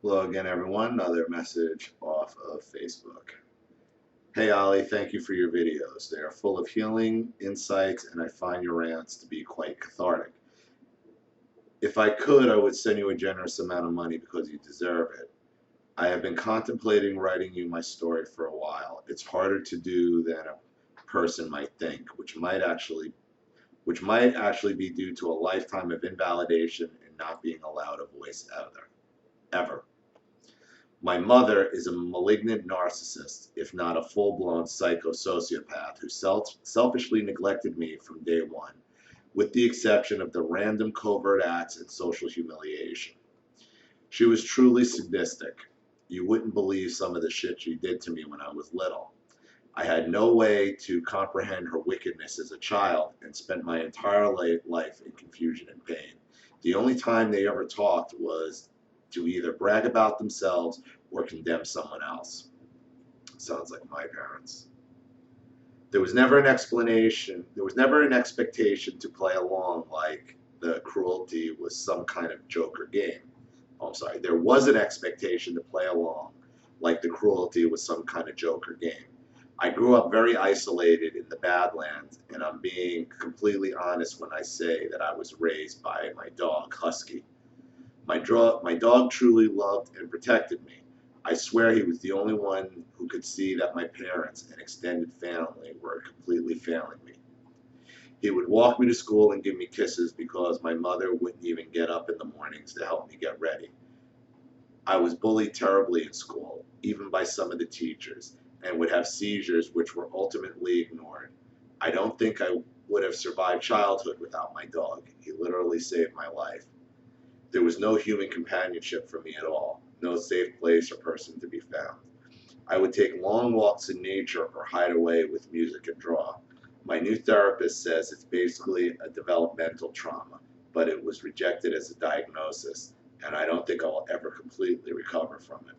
Hello again, everyone. Another message off of Facebook. Hey, Ollie, thank you for your videos. They are full of healing insights, and I find your rants to be quite cathartic. If I could, I would send you a generous amount of money because you deserve it. I have been contemplating writing you my story for a while. It's harder to do than a person might think, which might actually be due to a lifetime of invalidation and not being allowed a voice ever. My mother is a malignant narcissist, if not a full-blown psycho-sociopath who selfishly neglected me from day one, with the exception of the random covert acts and social humiliation. She was truly sadistic. You wouldn't believe some of the shit she did to me when I was little. I had no way to comprehend her wickedness as a child and spent my entire life in confusion and pain. The only time they ever talked was to either brag about themselves or condemn someone else. Sounds like my parents. There was never an explanation, there was never an expectation to play along like the cruelty was some kind of joke or game. Oh, I'm sorry, there was an expectation to play along like the cruelty was some kind of joke or game. I grew up very isolated in the Badlands, and I'm being completely honest when I say that I was raised by my dog, Husky. My dog truly loved and protected me. I swear he was the only one who could see that my parents and extended family were completely failing me. He would walk me to school and give me kisses because my mother wouldn't even get up in the mornings to help me get ready. I was bullied terribly in school, even by some of the teachers, and would have seizures which were ultimately ignored. I don't think I would have survived childhood without my dog. He literally saved my life. There was no human companionship for me at all, no safe place or person to be found. I would take long walks in nature or hide away with music and draw. My new therapist says it's basically a developmental trauma, but it was rejected as a diagnosis, and I don't think I'll ever completely recover from it.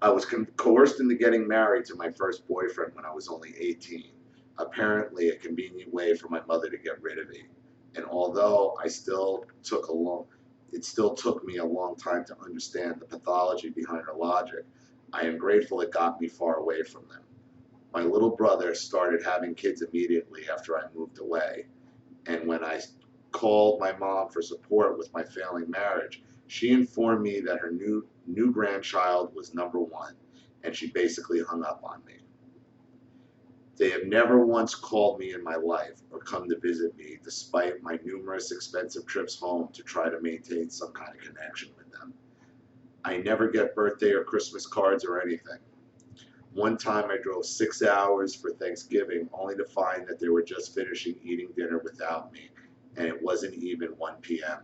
I was coerced into getting married to my first boyfriend when I was only 18, apparently a convenient way for my mother to get rid of me. And although it still took me a long time to understand the pathology behind her logic, I am grateful it got me far away from them. My little brother started having kids immediately after I moved away, and when I called my mom for support with my failing marriage, she informed me that her new grandchild was number one, and she basically hung up on me. They have never once called me in my life or come to visit me, despite my numerous expensive trips home to try to maintain some kind of connection with them. I never get birthday or Christmas cards or anything. One time I drove 6 hours for Thanksgiving only to find that they were just finishing eating dinner without me, and it wasn't even 1 p.m.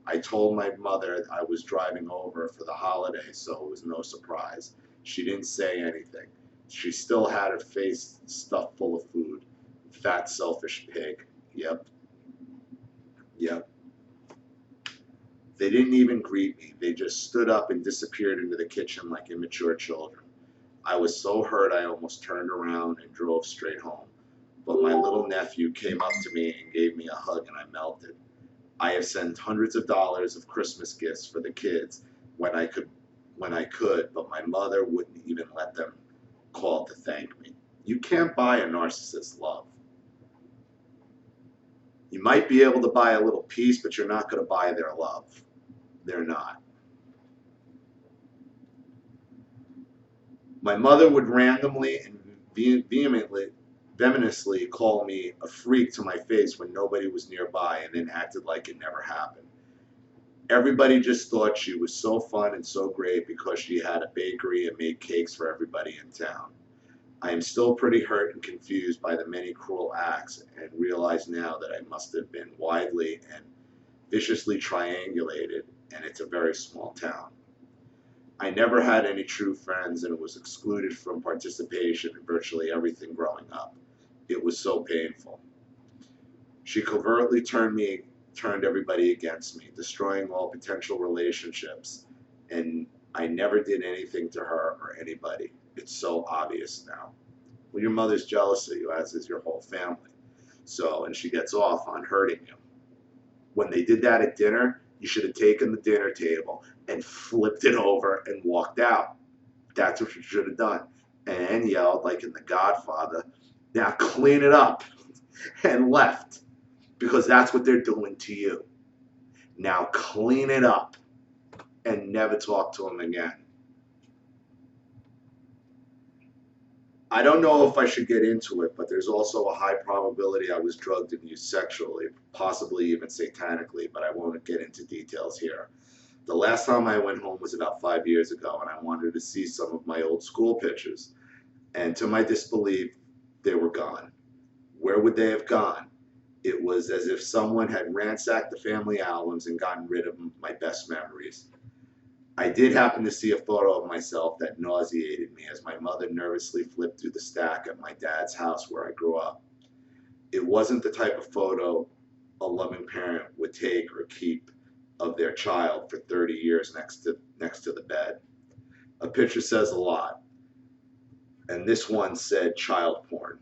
I told my mother I was driving over for the holiday, so it was no surprise. She didn't say anything. She still had her face stuffed full of food. Fat, selfish pig. Yep, yep. They didn't even greet me. They just stood up and disappeared into the kitchen like immature children. I was so hurt I almost turned around and drove straight home. But my little nephew came up to me and gave me a hug, and I melted. I have sent hundreds of dollars of Christmas gifts for the kids when I could, but my mother wouldn't even let them call to thank me. You can't buy a narcissist's love. You might be able to buy a little peace, but you're not going to buy their love. They're not. My mother would randomly and venomously call me a freak to my face when nobody was nearby and then acted like it never happened. Everybody just thought she was so fun and so great because she had a bakery and made cakes for everybody in town. I am still pretty hurt and confused by the many cruel acts and realize now that I must have been widely and viciously triangulated, and it's a very small town. I never had any true friends and was excluded from participation in virtually everything growing up. It was so painful. She covertly turned everybody against me, destroying all potential relationships, and I never did anything to her or anybody. It's so obvious now. Well, your mother's jealous of you, as is your whole family. So, and she gets off on hurting you. When they did that at dinner, you should have taken the dinner table and flipped it over and walked out. That's what you should have done. And yelled, like in The Godfather, now clean it up, and left. Because that's what they're doing to you. Now clean it up and never talk to them again. I don't know if I should get into it, but there's also a high probability I was drugged and used sexually, possibly even satanically, but I won't get into details here. The last time I went home was about 5 years ago, and I wanted to see some of my old school pictures. And to my disbelief, they were gone. Where would they have gone? It was as if someone had ransacked the family albums and gotten rid of my best memories. I did happen to see a photo of myself that nauseated me as my mother nervously flipped through the stack at my dad's house where I grew up. It wasn't the type of photo a loving parent would take or keep of their child for 30 years next to the bed. A picture says a lot, and this one said child porn.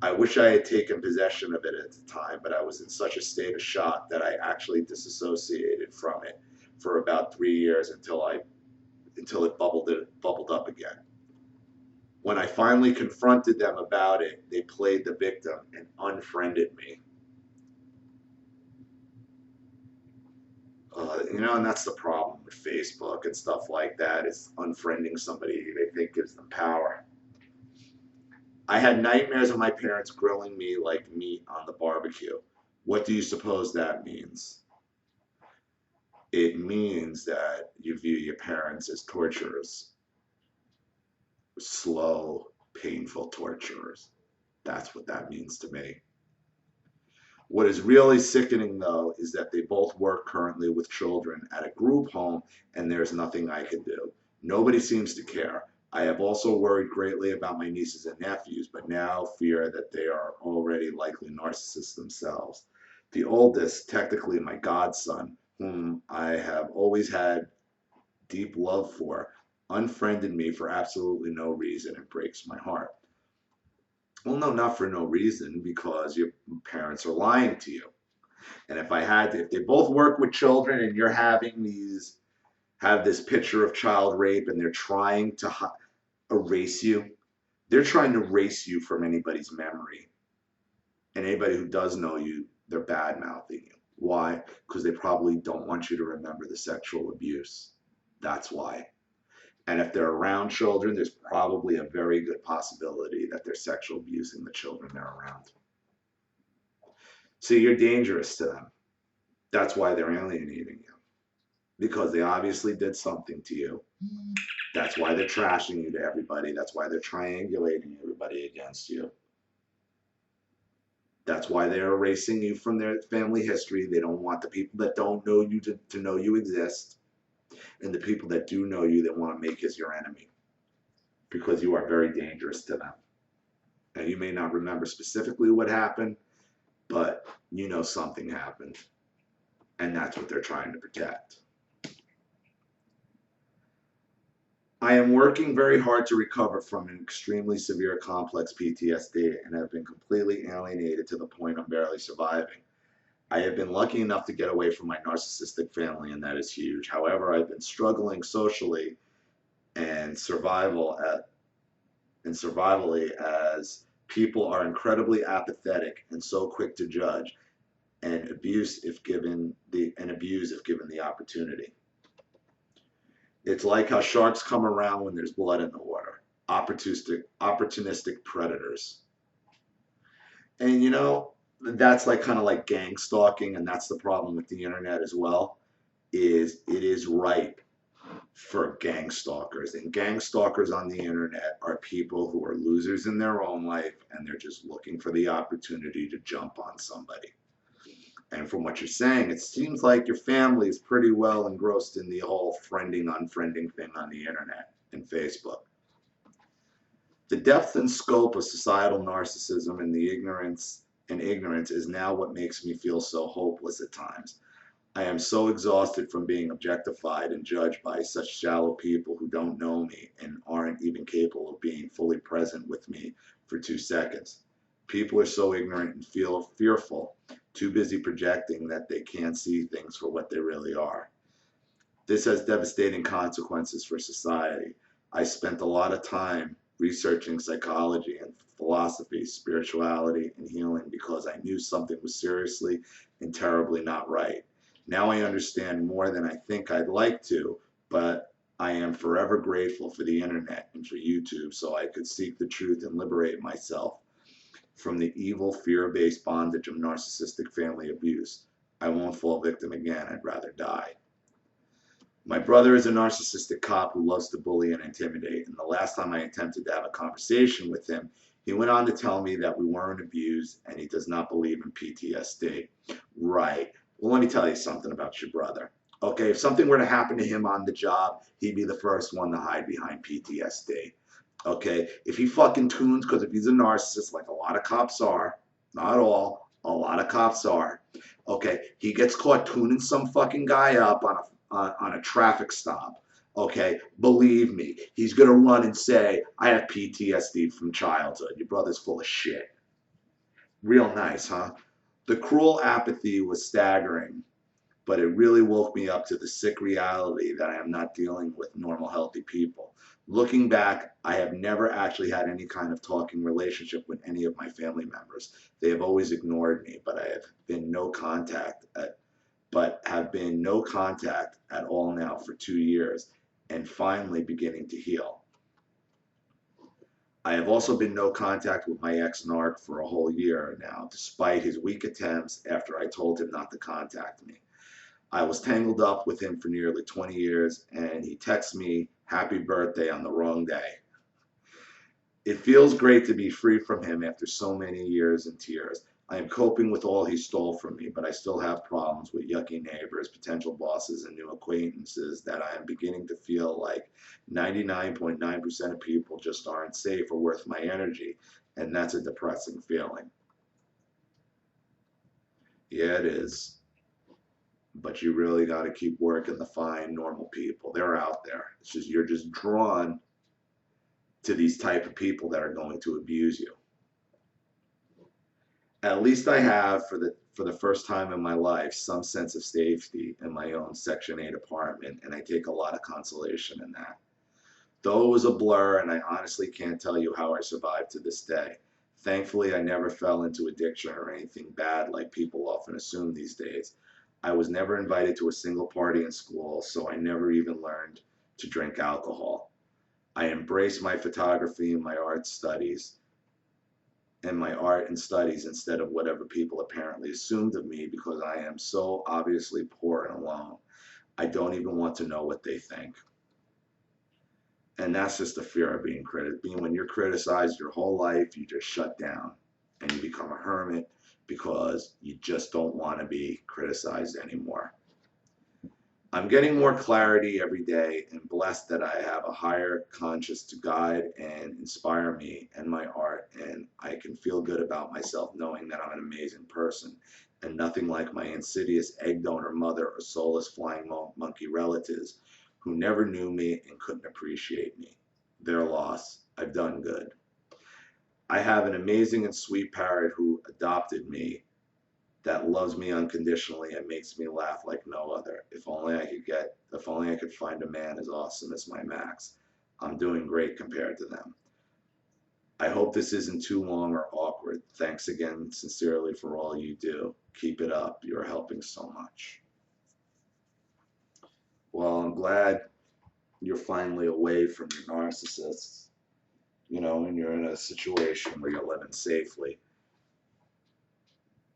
I wish I had taken possession of it at the time, but I was in such a state of shock that I actually disassociated from it for about 3 years until it bubbled up again. When I finally confronted them about it, they played the victim and unfriended me. And that's the problem with Facebook and stuff like that, is unfriending somebody they think gives them power. I had nightmares of my parents grilling me like meat on the barbecue. What do you suppose that means? It means that you view your parents as torturers. Slow, painful torturers. That's what that means to me. What is really sickening, though, is that they both work currently with children at a group home, and there's nothing I can do. Nobody seems to care. I have also worried greatly about my nieces and nephews, but now fear that they are already likely narcissists themselves. The oldest, technically my godson, whom I have always had deep love for, unfriended me for absolutely no reason. It breaks my heart. Well, no, not for no reason, because your parents are lying to you. And if they both work with children and you're have this picture of child rape and they're trying to erase you, they're trying to erase you from anybody's memory. And anybody who does know you, they're bad mouthing you. Why? Because they probably don't want you to remember the sexual abuse. That's why. And if they're around children, there's probably a very good possibility that they're sexual abusing the children they're around. So you're dangerous to them. That's why they're alienating you. Because they obviously did something to you. That's why they're trashing you to everybody. That's why they're triangulating everybody against you. That's why they're erasing you from their family history. They don't want the people that don't know you to know you exist. And the people that do know you, they want to make as your enemy. Because you are very dangerous to them. And you may not remember specifically what happened, but you know something happened. And that's what they're trying to protect. I am working very hard to recover from an extremely severe complex PTSD and have been completely alienated to the point I'm barely surviving. I have been lucky enough to get away from my narcissistic family, and that is huge. However, I've been struggling socially and survivally as people are incredibly apathetic and so quick to judge and abuse if given the opportunity. It's like how sharks come around when there's blood in the water. Opportunistic predators. And that's kind of like gang stalking, and that's the problem with the internet as well, is it is ripe for gang stalkers. And gang stalkers on the internet are people who are losers in their own life, and they're just looking for the opportunity to jump on somebody. And from what you're saying, it seems like your family is pretty well engrossed in the whole friending, unfriending thing on the internet and Facebook. The depth and scope of societal narcissism and the ignorance is now what makes me feel so hopeless at times. I am so exhausted from being objectified and judged by such shallow people who don't know me and aren't even capable of being fully present with me for 2 seconds. People are so ignorant and feel fearful, too busy projecting that they can't see things for what they really are. This has devastating consequences for society. I spent a lot of time researching psychology and philosophy, spirituality, and healing because I knew something was seriously and terribly not right. Now I understand more than I think I'd like to, but I am forever grateful for the internet and for YouTube so I could seek the truth and liberate myself from the evil, fear-based bondage of narcissistic family abuse. I won't fall victim again. I'd rather die. My brother is a narcissistic cop who loves to bully and intimidate, and the last time I attempted to have a conversation with him, he went on to tell me that we weren't abused and he does not believe in PTSD. Right. Well, let me tell you something about your brother. Okay, if something were to happen to him on the job, he'd be the first one to hide behind PTSD. Okay, if he fucking tunes, because if he's a narcissist, like a lot of cops are, not all, a lot of cops are, okay, he gets caught tuning some fucking guy up on a traffic stop. Okay, believe me, he's gonna run and say, I have PTSD from childhood. Your brother's full of shit. Real nice, huh? The cruel apathy was staggering, but it really woke me up to the sick reality that I am not dealing with normal, healthy people. Looking back, I have never actually had any kind of talking relationship with any of my family members. They have always ignored me, but have been no contact at all now for 2 years and finally beginning to heal. I have also been no contact with my ex-narc for a whole year now, despite his weak attempts after I told him not to contact me. I was tangled up with him for nearly 20 years, and he texts me happy birthday on the wrong day. It feels great to be free from him after so many years and tears. I am coping with all he stole from me, but I still have problems with yucky neighbors, potential bosses, and new acquaintances that I am beginning to feel like 99.9% of people just aren't safe or worth my energy, and that's a depressing feeling. Yeah, it is. But you really got to keep working to find normal people. They're out there. It's just you're just drawn to these type of people that are going to abuse you. At least I have, for the first time in my life, some sense of safety in my own Section 8 apartment, and I take a lot of consolation in that. Though it was a blur, and I honestly can't tell you how I survived to this day. Thankfully, I never fell into addiction or anything bad like people often assume these days. I was never invited to a single party in school, so I never even learned to drink alcohol. I embraced my photography and my art studies instead of whatever people apparently assumed of me because I am so obviously poor and alone. I don't even want to know what they think. And that's just the fear of being when you're criticized your whole life, you just shut down and you become a hermit because you just don't want to be criticized anymore. I'm getting more clarity every day and blessed that I have a higher conscience to guide and inspire me and my art, and I can feel good about myself knowing that I'm an amazing person and nothing like my insidious egg donor mother or soulless flying monkey relatives who never knew me and couldn't appreciate me. Their loss. I've done good. I have an amazing and sweet parrot who adopted me that loves me unconditionally and makes me laugh like no other. If only I could find a man as awesome as my Max. I'm doing great compared to them. I hope this isn't too long or awkward. Thanks again sincerely for all you do. Keep it up. You're helping so much. Well, I'm glad you're finally away from your narcissists, and you're in a situation where you're living safely.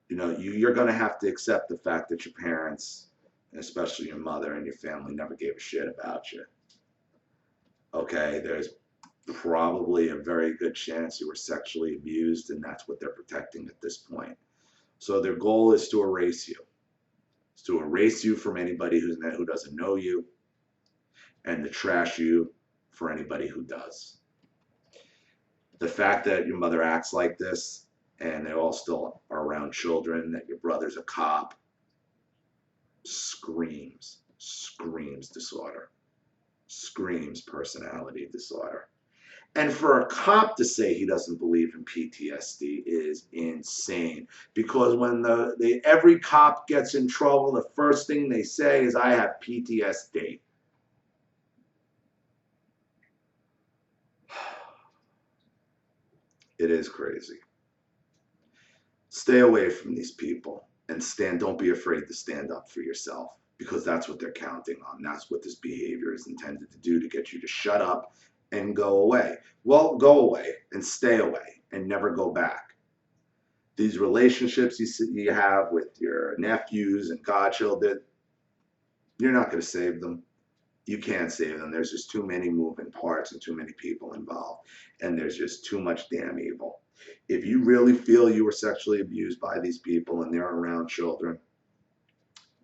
You're going to have to accept the fact that your parents, and especially your mother and your family, never gave a shit about you. Okay, there's probably a very good chance you were sexually abused, and that's what they're protecting at this point. So their goal is to erase you. It's to erase you from anybody who doesn't know you, and to trash you for anybody who does. The fact that your mother acts like this, and they all still are around children, that your brother's a cop, screams disorder, screams personality disorder. And for a cop to say he doesn't believe in PTSD is insane. Because when every cop gets in trouble, the first thing they say is, I have PTSD. It is crazy. Stay away from these people and don't be afraid to stand up for yourself, because that's what they're counting on. That's what this behavior is intended to do, to get you to shut up and go away. Well, go away and stay away and never go back. These relationships you have with your nephews and godchildren, you're not going to save them. You can't save them. There's just too many moving parts and too many people involved. And there's just too much damn evil. If you really feel you were sexually abused by these people and they're around children,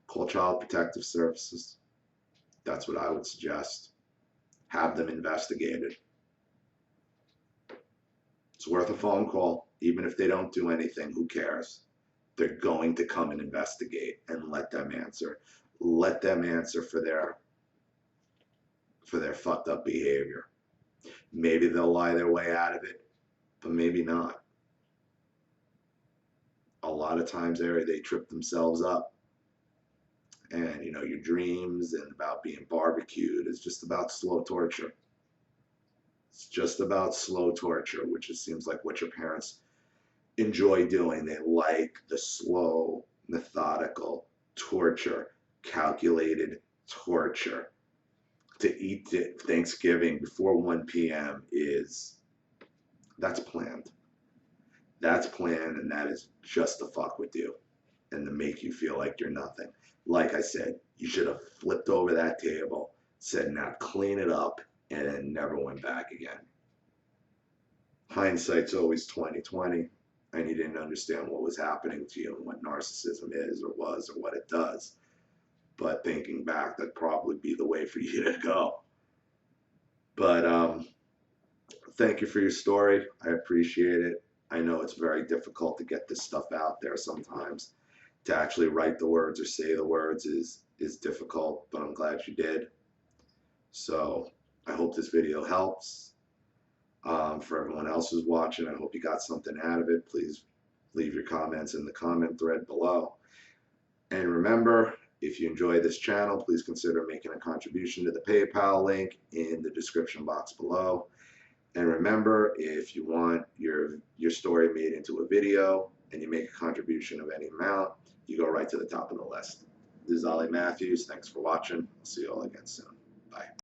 call Child Protective Services. That's what I would suggest. Have them investigated. It's worth a phone call. Even if they don't do anything, who cares? They're going to come and investigate, and let them answer. Let them answer for their fucked up behavior. Maybe they'll lie their way out of it, but maybe not. A lot of times they trip themselves up. And, you know, your dreams and about being barbecued is just about slow torture. It's just about slow torture, which it seems like what your parents enjoy doing. They like the slow, methodical torture, calculated torture. To eat Thanksgiving before 1 p.m. that's planned. That's planned, and that is just to fuck with you and to make you feel like you're nothing. Like I said, you should have flipped over that table, said, now clean it up, and then never went back again. Hindsight's always 20/20, and you didn't understand what was happening to you and what narcissism is or was or what it does. But thinking back, that'd probably be the way for you to go. But thank you for your story. I appreciate it. I know it's very difficult to get this stuff out there sometimes. To actually write the words or say the words is difficult, but I'm glad you did. So I hope this video helps. For everyone else who's watching, I hope you got something out of it. Please leave your comments in the comment thread below. And remember, if you enjoy this channel, please consider making a contribution to the PayPal link in the description box below. And remember, if you want your story made into a video and you make a contribution of any amount, you go right to the top of the list. This is Ollie Matthews. Thanks for watching. I'll see you all again soon. Bye.